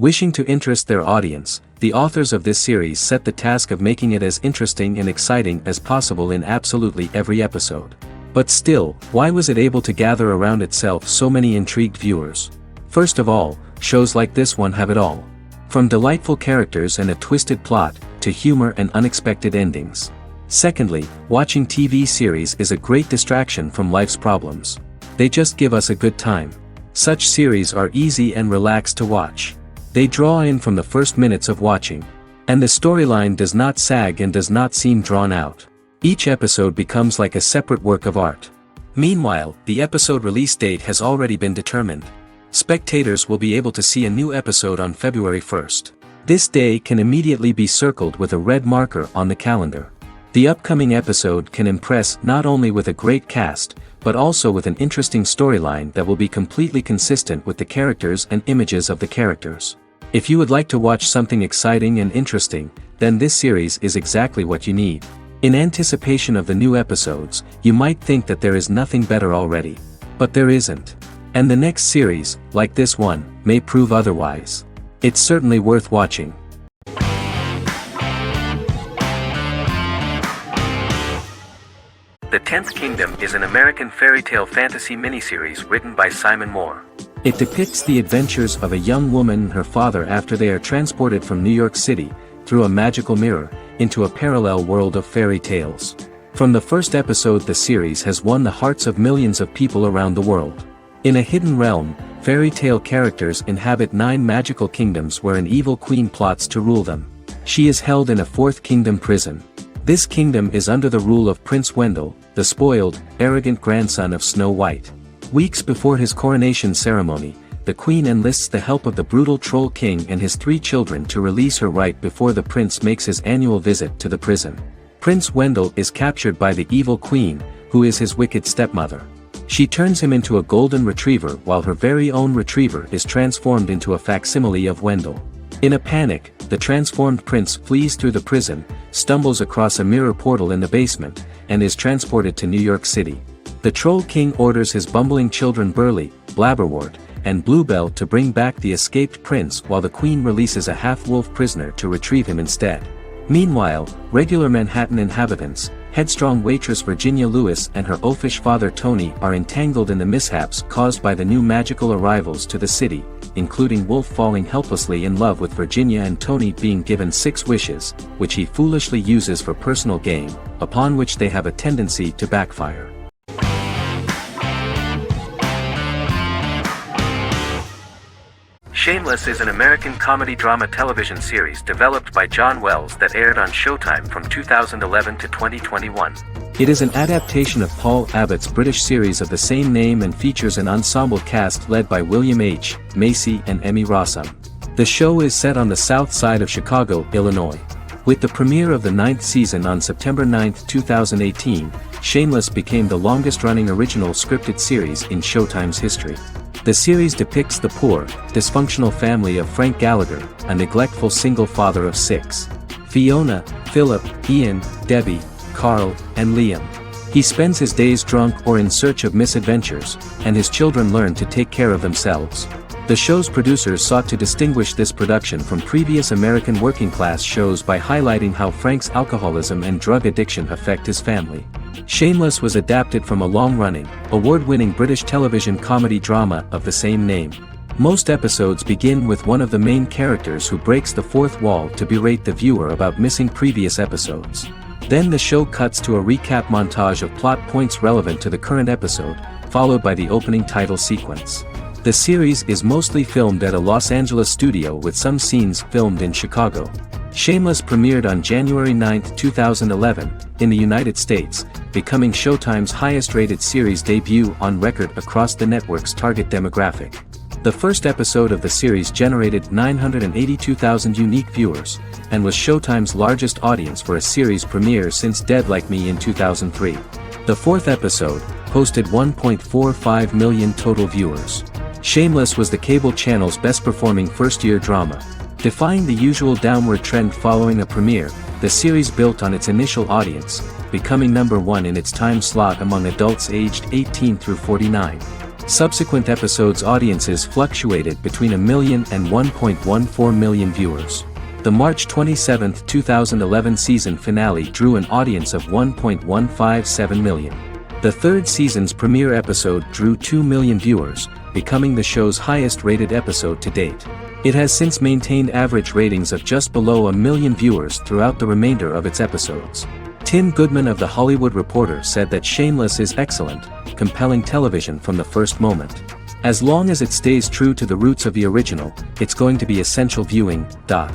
Wishing to interest their audience, the authors of this series set the task of making it as interesting and exciting as possible in absolutely every episode. But still, why was it able to gather around itself so many intrigued viewers? First of all, shows like this one have it all. From delightful characters and a twisted plot, to humor and unexpected endings. Secondly, watching TV series is a great distraction from life's problems. They just give us a good time. Such series are easy and relaxed to watch. They draw in from the first minutes of watching. And the storyline does not sag and does not seem drawn out. Each episode becomes like a separate work of art. Meanwhile, the episode release date has already been determined. Spectators will be able to see a new episode on February 1st. This day can immediately be circled with a red marker on the calendar. The upcoming episode can impress not only with a great cast, but also with an interesting storyline that will be completely consistent with the characters and images of the characters. If you would like to watch something exciting and interesting, then this series is exactly what you need. In anticipation of the new episodes, you might think that there is nothing better already. But there isn't. And the next series, like this one, may prove otherwise. It's certainly worth watching. The Tenth Kingdom is an American fairy tale fantasy miniseries written by Simon Moore. It depicts the adventures of a young woman and her father after they are transported from New York City, through a magical mirror, into a parallel world of fairy tales. From the first episode, the series has won the hearts of millions of people around the world. In a hidden realm, fairy tale characters inhabit 9 magical kingdoms where an evil queen plots to rule them. She is held in a 4th kingdom prison. This kingdom is under the rule of Prince Wendell, the spoiled, arrogant grandson of Snow White. Weeks before his coronation ceremony, the queen enlists the help of the brutal Troll King and his 3 children to release her right before the prince makes his annual visit to the prison. Prince Wendell is captured by the evil queen, who is his wicked stepmother. She turns him into a golden retriever while her very own retriever is transformed into a facsimile of Wendell. In a panic, the transformed prince flees through the prison, stumbles across a mirror portal in the basement, and is transported to New York City. The Troll King orders his bumbling children Burly, Blabberwort, and Bluebell to bring back the escaped prince while the queen releases a half-wolf prisoner to retrieve him instead. Meanwhile, regular Manhattan inhabitants, headstrong waitress Virginia Lewis and her oafish father Tony are entangled in the mishaps caused by the new magical arrivals to the city, including Wolf falling helplessly in love with Virginia and Tony being given 6 wishes, which he foolishly uses for personal gain, upon which they have a tendency to backfire. Shameless is an American comedy-drama television series developed by John Wells that aired on Showtime from 2011 to 2021. It is an adaptation of Paul Abbott's British series of the same name and features an ensemble cast led by William H. Macy and Emmy Rossum. The show is set on the south side of Chicago, Illinois. With the premiere of the 9th season on September 9, 2018, Shameless became the longest-running original scripted series in Showtime's history. The series depicts the poor, dysfunctional family of Frank Gallagher, a neglectful single father of 6. Fiona, Philip, Ian, Debbie, Carl, and Liam. He spends his days drunk or in search of misadventures, and his children learn to take care of themselves. The show's producers sought to distinguish this production from previous American working-class shows by highlighting how Frank's alcoholism and drug addiction affect his family. Shameless was adapted from a long-running, award-winning British television comedy drama of the same name. Most episodes begin with one of the main characters who breaks the 4th wall to berate the viewer about missing previous episodes. Then the show cuts to a recap montage of plot points relevant to the current episode, followed by the opening title sequence. The series is mostly filmed at a Los Angeles studio with some scenes filmed in Chicago. Shameless premiered on January 9, 2011, in the United States, becoming Showtime's highest-rated series debut on record across the network's target demographic. The first episode of the series generated 982,000 unique viewers, and was Showtime's largest audience for a series premiere since Dead Like Me in 2003. The 4th episode posted 1.45 million total viewers. Shameless was the cable channel's best-performing first-year drama. Defying the usual downward trend following a premiere, the series built on its initial audience, becoming #1 in its time slot among adults aged 18 through 49. Subsequent episodes' audiences fluctuated between 1 million and 1.14 million viewers. The March 27, 2011 season finale drew an audience of 1.157 million. The third season's premiere episode drew 2 million viewers, becoming the show's highest-rated episode to date. It has since maintained average ratings of just below 1 million viewers throughout the remainder of its episodes. Tim Goodman of The Hollywood Reporter said that Shameless is excellent, compelling television from the first moment. As long as it stays true to the roots of the original, it's going to be essential viewing. The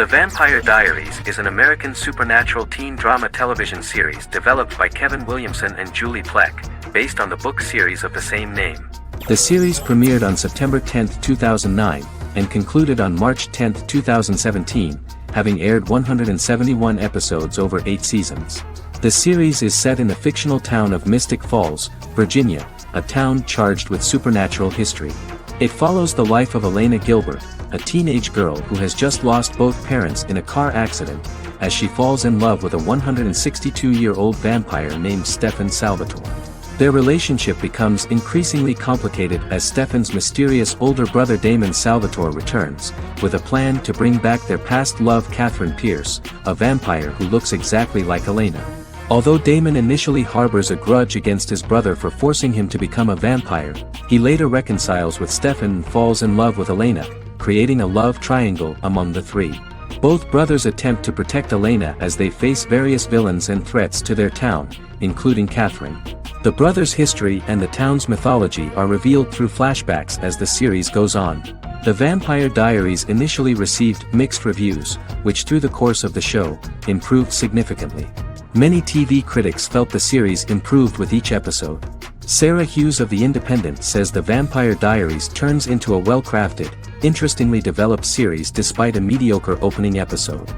Vampire Diaries is an American supernatural teen drama television series developed by Kevin Williamson and Julie Plec, based on the book series of the same name. The series premiered on September 10, 2009, and concluded on March 10, 2017, having aired 171 episodes over 8 seasons. The series is set in the fictional town of Mystic Falls, Virginia, a town charged with supernatural history. It follows the life of Elena Gilbert, a teenage girl who has just lost both parents in a car accident, as she falls in love with a 162-year-old vampire named Stefan Salvatore. Their relationship becomes increasingly complicated as Stefan's mysterious older brother Damon Salvatore returns, with a plan to bring back their past love Catherine Pierce, a vampire who looks exactly like Elena. Although Damon initially harbors a grudge against his brother for forcing him to become a vampire, he later reconciles with Stefan and falls in love with Elena, creating a love triangle among the three. Both brothers attempt to protect Elena as they face various villains and threats to their town, including Catherine. The brothers' history and the town's mythology are revealed through flashbacks as the series goes on. The Vampire Diaries initially received mixed reviews, which through the course of the show, improved significantly. Many TV critics felt the series improved with each episode. Sarah Hughes of The Independent says The Vampire Diaries turns into a well-crafted, interestingly developed series despite a mediocre opening episode.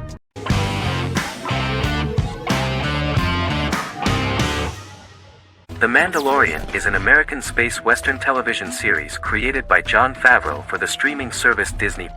The Mandalorian is an American space western television series created by Jon Favreau for the streaming service Disney+.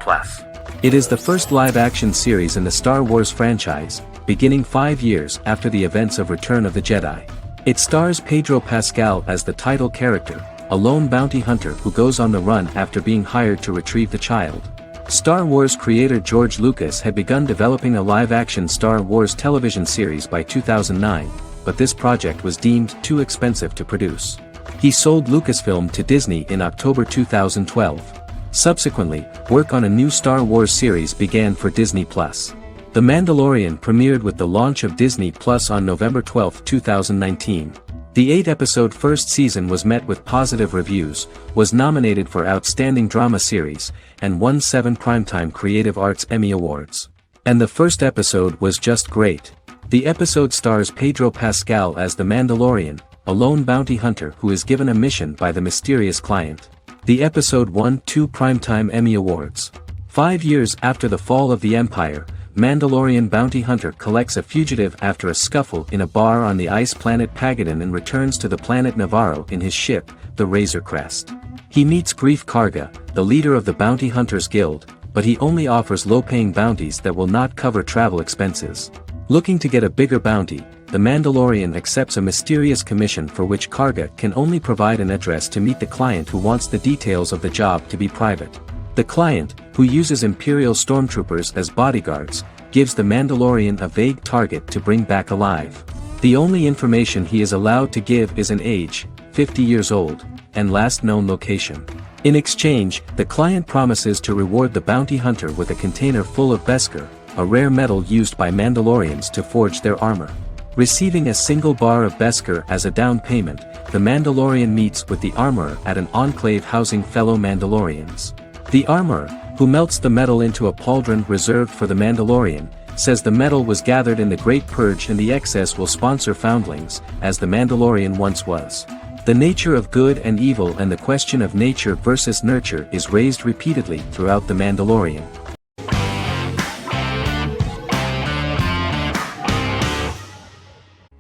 It is the first live-action series in the Star Wars franchise, beginning 5 years after the events of Return of the Jedi. It stars Pedro Pascal as the title character, a lone bounty hunter who goes on the run after being hired to retrieve the child. Star Wars creator George Lucas had begun developing a live-action Star Wars television series by 2009, but this project was deemed too expensive to produce. He sold Lucasfilm to Disney in October 2012. Subsequently, work on a new Star Wars series began for Disney+. The Mandalorian premiered with the launch of Disney Plus on November 12, 2019. The 8-episode first season was met with positive reviews, was nominated for Outstanding Drama Series, and won 7 Primetime Creative Arts Emmy Awards. And the first episode was just great. The episode stars Pedro Pascal as the Mandalorian, a lone bounty hunter who is given a mission by the mysterious client. The episode won 2 Primetime Emmy Awards. 5 years after the fall of the Empire, Mandalorian bounty hunter collects a fugitive after a scuffle in a bar on the ice planet Pagadan and returns to the planet Navarro in his ship, the Razor Crest. He meets Grief Karga, the leader of the Bounty Hunters Guild, but he only offers low-paying bounties that will not cover travel expenses. Looking to get a bigger bounty, the Mandalorian accepts a mysterious commission for which Karga can only provide an address to meet the client who wants the details of the job to be private. The client, who uses Imperial stormtroopers as bodyguards, gives the Mandalorian a vague target to bring back alive. The only information he is allowed to give is an age, 50 years old, and last known location. In exchange, the client promises to reward the bounty hunter with a container full of Beskar, a rare metal used by Mandalorians to forge their armor. Receiving a single bar of Beskar as a down payment, the Mandalorian meets with the armorer at an enclave housing fellow Mandalorians. The armorer, who melts the metal into a pauldron reserved for the Mandalorian, says the metal was gathered in the Great Purge and the excess will sponsor foundlings, as the Mandalorian once was. The nature of good and evil and the question of nature versus nurture is raised repeatedly throughout The Mandalorian.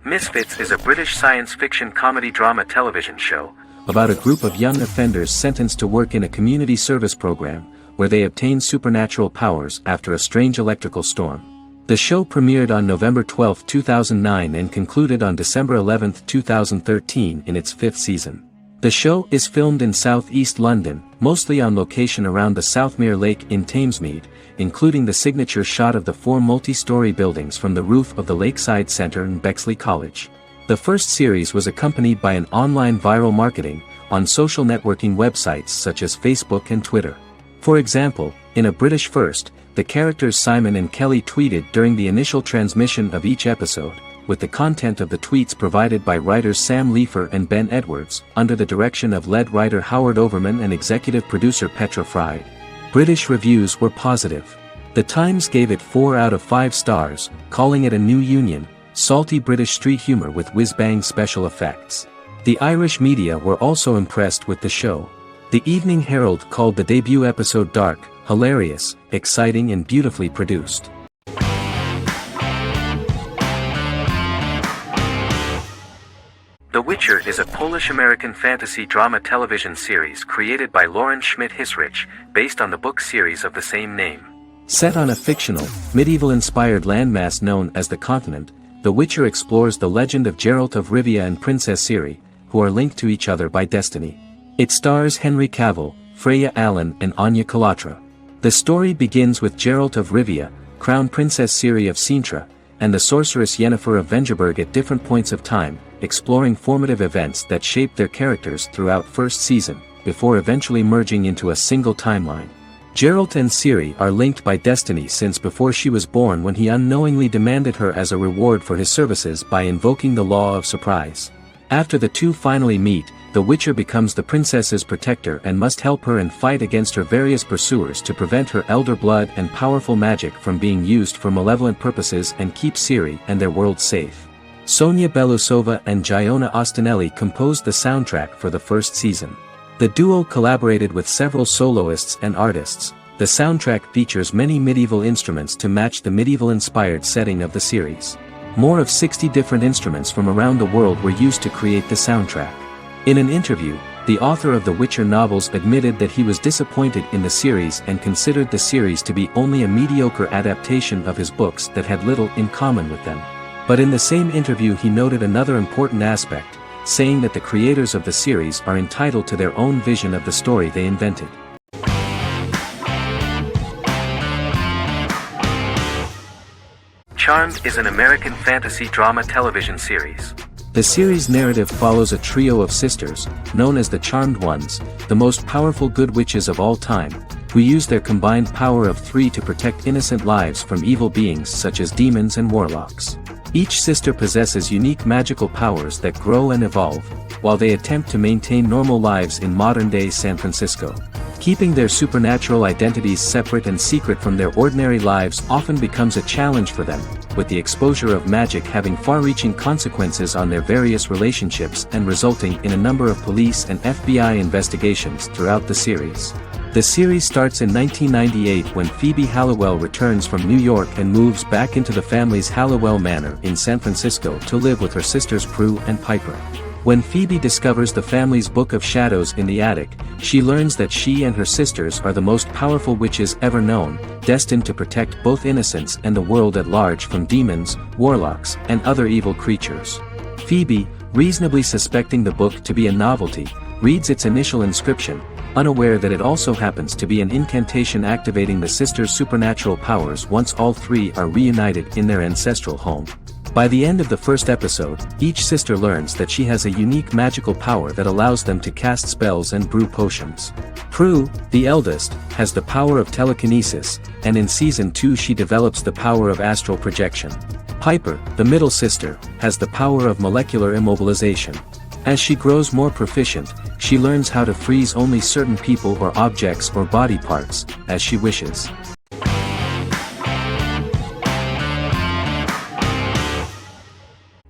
Misfits is a British science fiction comedy drama television show about a group of young offenders sentenced to work in a community service program, where they obtain supernatural powers after a strange electrical storm. The show premiered on November 12, 2009 and concluded on December 11, 2013 in its fifth season. The show is filmed in southeast London, mostly on location around the Southmere Lake in Thamesmead, including the signature shot of the four multi-story buildings from the roof of the Lakeside Centre in Bexley College. The first series was accompanied by an online viral marketing on social networking websites such as Facebook and Twitter. For example, in a British first, the characters Simon and Kelly tweeted during the initial transmission of each episode, with the content of the tweets provided by writers Sam Leifer and Ben Edwards, under the direction of lead writer Howard Overman and executive producer Petra Fried. British reviews were positive. The Times gave it 4 out of 5 stars, calling it a new union, salty British street humour with whiz-bang special effects. The Irish media were also impressed with the show. The Evening Herald called the debut episode dark, hilarious, exciting and beautifully produced. The Witcher is a Polish-American fantasy drama television series created by Lauren Schmidt-Hissrich, based on the book series of the same name. Set on a fictional, medieval-inspired landmass known as the Continent, The Witcher explores the legend of Geralt of Rivia and Princess Ciri, who are linked to each other by destiny. It stars Henry Cavill, Freya Allan and Anya Chalotra. The story begins with Geralt of Rivia, Crown Princess Ciri of Sintra, and the sorceress Yennefer of Vengerberg at different points of time, exploring formative events that shaped their characters throughout first season, before eventually merging into a single timeline. Geralt and Ciri are linked by destiny since before she was born, when he unknowingly demanded her as a reward for his services by invoking the law of surprise. After the two finally meet, the Witcher becomes the princess's protector and must help her and fight against her various pursuers to prevent her elder blood and powerful magic from being used for malevolent purposes and keep Ciri and their world safe. Sonia Belousova and Giona Ostinelli composed the soundtrack for the first season. The duo collaborated with several soloists and artists. The soundtrack features many medieval instruments to match the medieval-inspired setting of the series. More of 60 different instruments from around the world were used to create the soundtrack. In an interview, the author of the Witcher novels admitted that he was disappointed in the series and considered the series to be only a mediocre adaptation of his books that had little in common with them. But in the same interview he noted another important aspect, saying that the creators of the series are entitled to their own vision of the story they invented. Charmed is an American fantasy drama television series. The series' narrative follows a trio of sisters, known as the Charmed Ones, the most powerful good witches of all time, who use their combined power of 3 to protect innocent lives from evil beings such as demons and warlocks. Each sister possesses unique magical powers that grow and evolve, while they attempt to maintain normal lives in modern-day San Francisco. Keeping their supernatural identities separate and secret from their ordinary lives often becomes a challenge for them, with the exposure of magic having far-reaching consequences on their various relationships and resulting in a number of police and FBI investigations throughout the series. The series starts in 1998 when Phoebe Halliwell returns from New York and moves back into the family's Halliwell Manor in San Francisco to live with her sisters Prue and Piper. When Phoebe discovers the family's Book of Shadows in the attic, she learns that she and her sisters are the most powerful witches ever known, destined to protect both innocents and the world at large from demons, warlocks, and other evil creatures. Phoebe, reasonably suspecting the book to be a novelty, reads its initial inscription, unaware that it also happens to be an incantation activating the sisters' supernatural powers once all three are reunited in their ancestral home. By the end of the first episode, each sister learns that she has a unique magical power that allows them to cast spells and brew potions. Prue, the eldest, has the power of telekinesis, and in Season 2 she develops the power of astral projection. Piper, the middle sister, has the power of molecular immobilization. As she grows more proficient, she learns how to freeze only certain people or objects or body parts, as she wishes.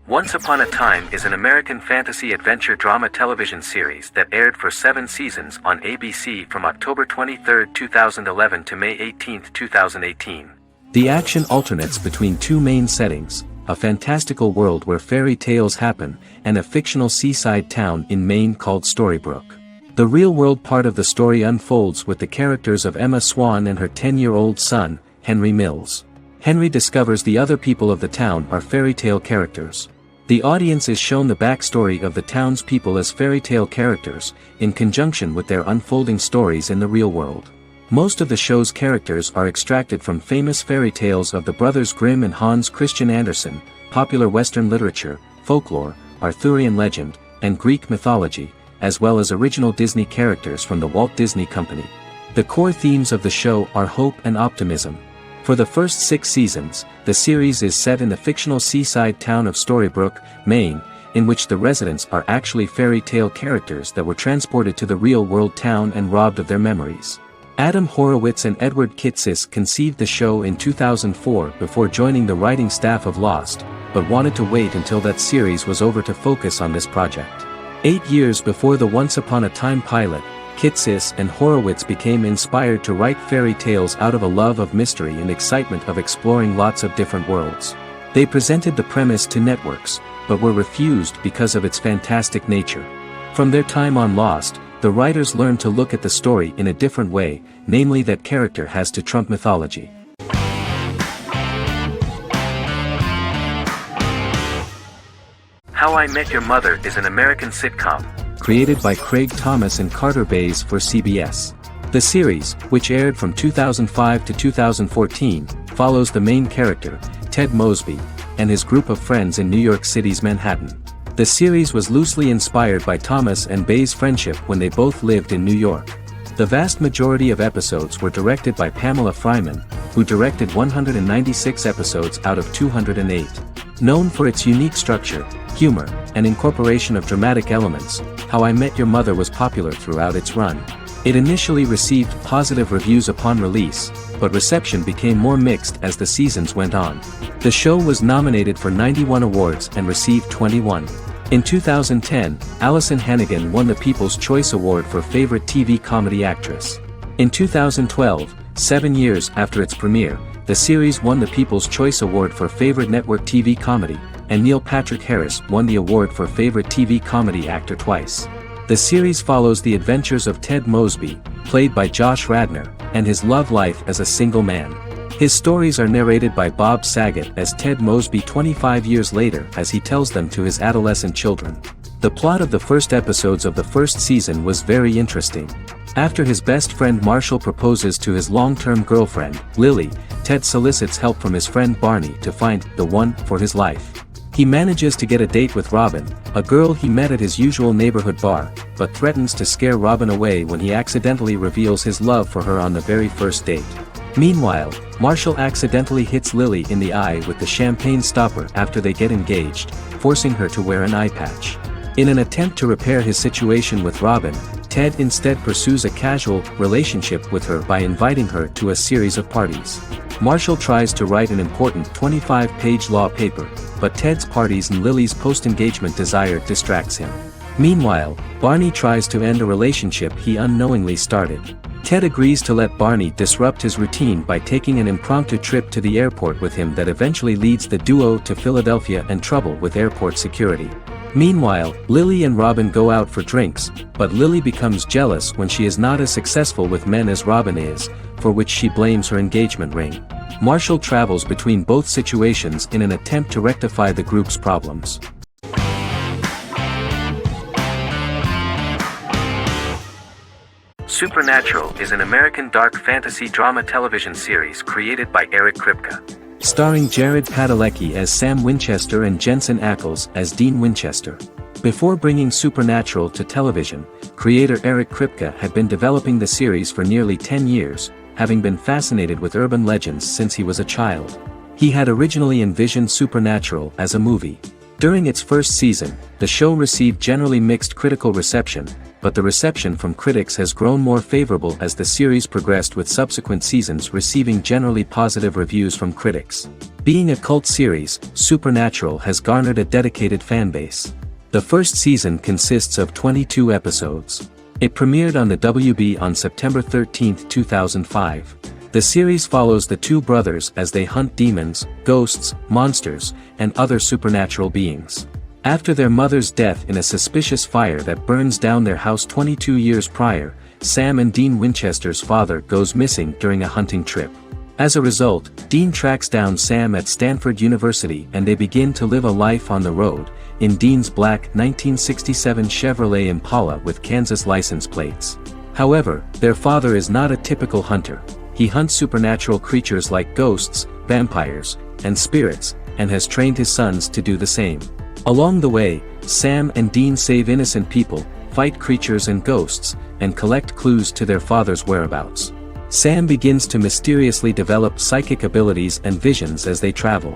Once Upon a Time is an American fantasy adventure drama television series that aired for 7 seasons on ABC from October 23, 2011 to May 18, 2018. The action alternates between two main settings, a fantastical world where fairy tales happen, and a fictional seaside town in Maine called Storybrooke. The real-world part of the story unfolds with the characters of Emma Swan and her 10-year-old son, Henry Mills. Henry discovers the other people of the town are fairy tale characters. The audience is shown the backstory of the townspeople as fairy tale characters, in conjunction with their unfolding stories in the real world. Most of the show's characters are extracted from famous fairy tales of the Brothers Grimm and Hans Christian Andersen, popular Western literature, folklore, Arthurian legend, and Greek mythology, as well as original Disney characters from the Walt Disney Company. The core themes of the show are hope and optimism. For the first 6 seasons, the series is set in the fictional seaside town of Storybrooke, Maine, in which the residents are actually fairy tale characters that were transported to the real-world town and robbed of their memories. Adam Horowitz and Edward Kitsis conceived the show in 2004 before joining the writing staff of Lost, but wanted to wait until that series was over to focus on this project. 8 years before the Once Upon a Time pilot, Kitsis and Horowitz became inspired to write fairy tales out of a love of mystery and excitement of exploring lots of different worlds. They presented the premise to networks, but were refused because of its fantastic nature. From their time on Lost, the writers learned to look at the story in a different way, namely that character has to trump mythology. How I Met Your Mother is an American sitcom, created by Craig Thomas and Carter Bays for CBS. The series, which aired from 2005 to 2014, follows the main character, Ted Mosby, and his group of friends in New York City's Manhattan. The series was loosely inspired by Thomas and Bays' friendship when they both lived in New York. The vast majority of episodes were directed by Pamela Fryman, who directed 196 episodes out of 208. Known for its unique structure, humor, and incorporation of dramatic elements, How I Met Your Mother was popular throughout its run. It initially received positive reviews upon release, but reception became more mixed as the seasons went on. The show was nominated for 91 awards and received 21. In 2010, Allison Hannigan won the People's Choice Award for Favorite TV Comedy Actress. In 2012, 7 years after its premiere, the series won the People's Choice Award for Favorite Network TV Comedy, and Neil Patrick Harris won the award for Favorite TV Comedy Actor twice. The series follows the adventures of Ted Mosby, played by Josh Radnor, and his love life as a single man. His stories are narrated by Bob Saget as Ted Mosby 25 years later as he tells them to his adolescent children. The plot of the first episodes of the first season was very interesting. After his best friend Marshall proposes to his long-term girlfriend, Lily, Ted solicits help from his friend Barney to find the one for his life. He manages to get a date with Robin, a girl he met at his usual neighborhood bar, but threatens to scare Robin away when he accidentally reveals his love for her on the very first date. Meanwhile, Marshall accidentally hits Lily in the eye with the champagne stopper after they get engaged, forcing her to wear an eye patch. In an attempt to repair his situation with Robin, Ted instead pursues a casual relationship with her by inviting her to a series of parties. Marshall tries to write an important 25-page law paper, but Ted's parties and Lily's post-engagement desire distracts him. Meanwhile, Barney tries to end a relationship he unknowingly started. Ted agrees to let Barney disrupt his routine by taking an impromptu trip to the airport with him that eventually leads the duo to Philadelphia and trouble with airport security. Meanwhile, Lily and Robin go out for drinks, but Lily becomes jealous when she is not as successful with men as Robin is, for which she blames her engagement ring. Marshall travels between both situations in an attempt to rectify the group's problems. Supernatural is an American dark fantasy drama television series created by Eric Kripke. Starring Jared Padalecki as Sam Winchester and Jensen Ackles as Dean Winchester. Before bringing Supernatural to television, creator Eric Kripke had been developing the series for nearly 10 years, having been fascinated with urban legends since he was a child. He had originally envisioned Supernatural as a movie. During its first season, the show received generally mixed critical reception, but the reception from critics has grown more favorable as the series progressed, with subsequent seasons receiving generally positive reviews from critics. Being a cult series, Supernatural has garnered a dedicated fanbase. The first season consists of 22 episodes. It premiered on the WB on September 13, 2005. The series follows the two brothers as they hunt demons, ghosts, monsters, and other supernatural beings. After their mother's death in a suspicious fire that burns down their house 22 years prior, Sam and Dean Winchester's father goes missing during a hunting trip. As a result, Dean tracks down Sam at Stanford University and they begin to live a life on the road, in Dean's black 1967 Chevrolet Impala with Kansas license plates. However, their father is not a typical hunter. He hunts supernatural creatures like ghosts, vampires, and spirits, and has trained his sons to do the same. Along the way, Sam and Dean save innocent people, fight creatures and ghosts, and collect clues to their father's whereabouts. Sam begins to mysteriously develop psychic abilities and visions as they travel.